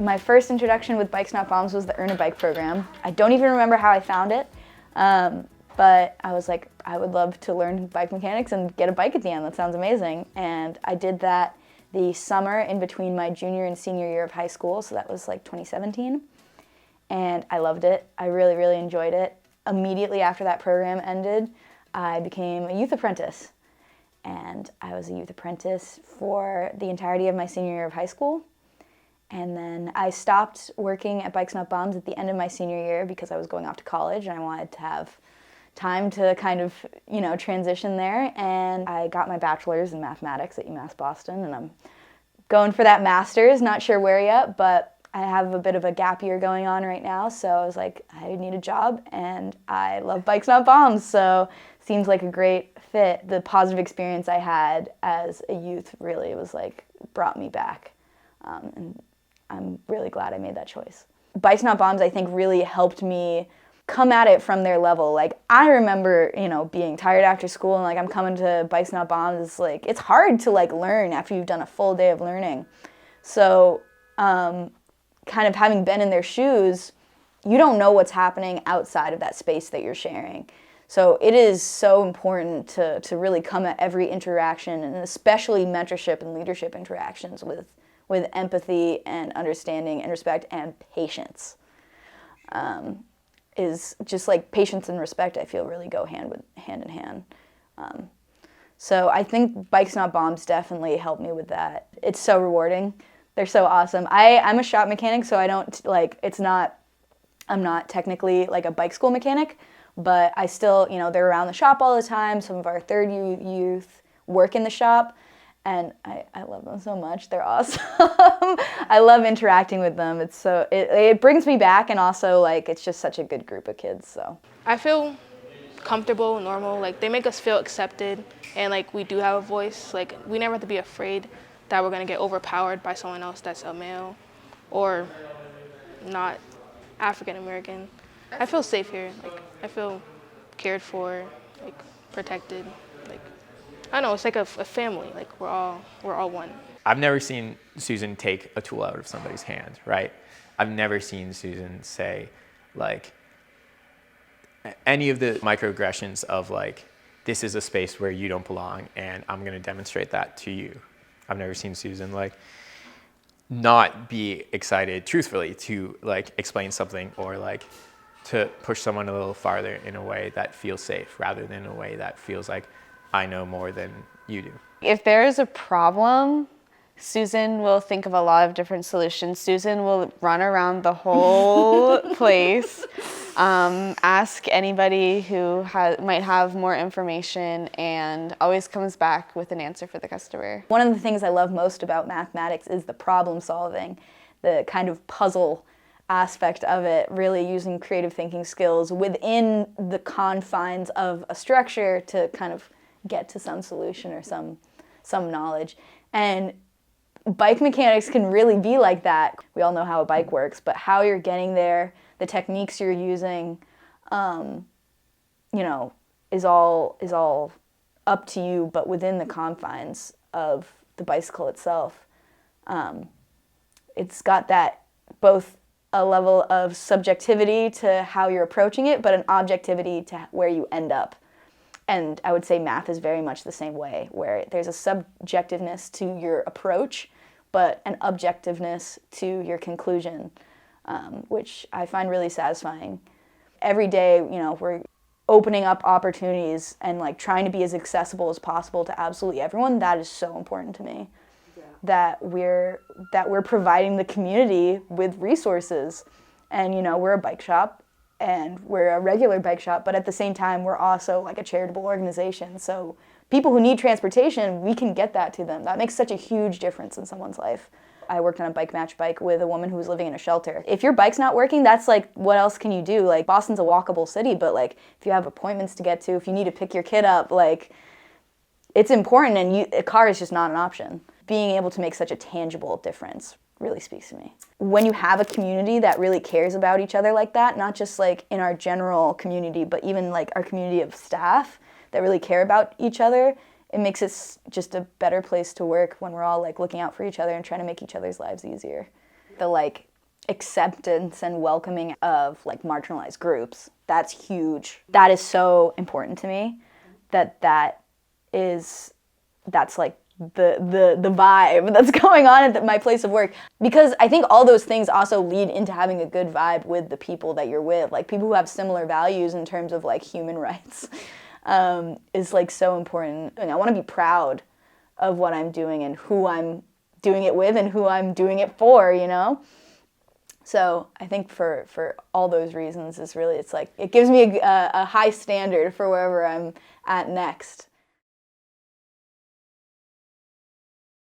My first introduction with Bikes Not Bombs was the Earn a Bike program. I don't even remember how I found it, but I was like, I would love to learn bike mechanics and get a bike at the end. That sounds amazing. And I did that the summer in between my junior and senior year of high school, so that was like 2017. And I loved it. I really, really enjoyed it. Immediately after that program ended, I became a youth apprentice. And I was a youth apprentice for the entirety of my senior year of high school. And then I stopped working at Bikes Not Bombs at the end of my senior year because I was going off to college and I wanted to have time to kind of, transition there. And I got my bachelor's in mathematics at UMass Boston, and I'm going for that master's, not sure where yet, but I have a bit of a gap year going on right now, so I was like, I need a job, and I love Bikes Not Bombs, so seems like a great fit. The positive experience I had as a youth really was like, brought me back, and I'm really glad I made that choice. Bikes Not Bombs, I think, really helped me come at it from their level. Like, I remember, being tired after school and like I'm coming to Bikes Not Bombs. Like, it's hard to like learn after you've done a full day of learning. So, kind of having been in their shoes, you don't know what's happening outside of that space that you're sharing. So it is so important to really come at every interaction, and especially mentorship and leadership interactions with empathy and understanding and respect and patience. Is just like patience and respect, I feel, really go hand in hand. So I think Bikes Not Bombs definitely helped me with that. It's so rewarding. They're so awesome. I'm a shop mechanic, so I don't I'm not technically like a bike school mechanic, but I still, they're around the shop all the time. Some of our third youth work in the shop, and I love them so much. They're awesome. I love interacting with them. It's so, it brings me back, and also like it's just such a good group of kids. So I feel comfortable, normal. Like, they make us feel accepted, and like we do have a voice. Like, we never have to be afraid that we're gonna get overpowered by someone else that's a male or not African American. I feel safe here. Like, I feel cared for, like protected. Like, I don't know, it's like a family. Like, we're all one. I've never seen Susan take a tool out of somebody's hand, right? I've never seen Susan say, like, any of the microaggressions of, like, this is a space where you don't belong, and I'm going to demonstrate that to you. I've never seen Susan, like, not be excited, truthfully, to, like, explain something or, like, to push someone a little farther in a way that feels safe rather than a way that feels like I know more than you do. If there is a problem, Susan will think of a lot of different solutions. Susan will run around the whole place, ask anybody who might have more information, and always comes back with an answer for the customer. one of the things I love most about mathematics is the problem solving, the kind of puzzle aspect of it, really using creative thinking skills within the confines of a structure to kind of get to some solution or some knowledge. And bike mechanics can really be like that. We all know how a bike works, but how you're getting there, the techniques you're using, is all up to you, but within the confines of the bicycle itself. It's got that both a level of subjectivity to how you're approaching it, but an objectivity to where you end up. And I would say math is very much the same way, where there's a subjectiveness to your approach, but an objectiveness to your conclusion, which I find really satisfying. Every day, we're opening up opportunities and like trying to be as accessible as possible to absolutely everyone. That is so important to me. Yeah. That we're providing the community with resources, and we're a bike shop. And we're a regular bike shop, but at the same time, we're also like a charitable organization. So people who need transportation, we can get that to them. That makes such a huge difference in someone's life. I worked on a bike match bike with a woman who was living in a shelter. If your bike's not working, that's like, what else can you do? Like, Boston's a walkable city, but like, if you have appointments to get to, if you need to pick your kid up, like, it's important, and a car is just not an option. Being able to make such a tangible difference really speaks to me. When you have a community that really cares about each other like that, not just like in our general community, but even like our community of staff that really care about each other, it makes it just a better place to work when we're all like looking out for each other and trying to make each other's lives easier. The like acceptance and welcoming of like marginalized groups. That's huge. That is so important to me. That's like the vibe that's going on at my place of work, because I think all those things also lead into having a good vibe with the people that you're with, like people who have similar values in terms of like human rights, is like so important. And I want to be proud of what I'm doing and who I'm doing it with and who I'm doing it for, you know? So I think for all those reasons is really, it's like, it gives me a high standard for wherever I'm at next.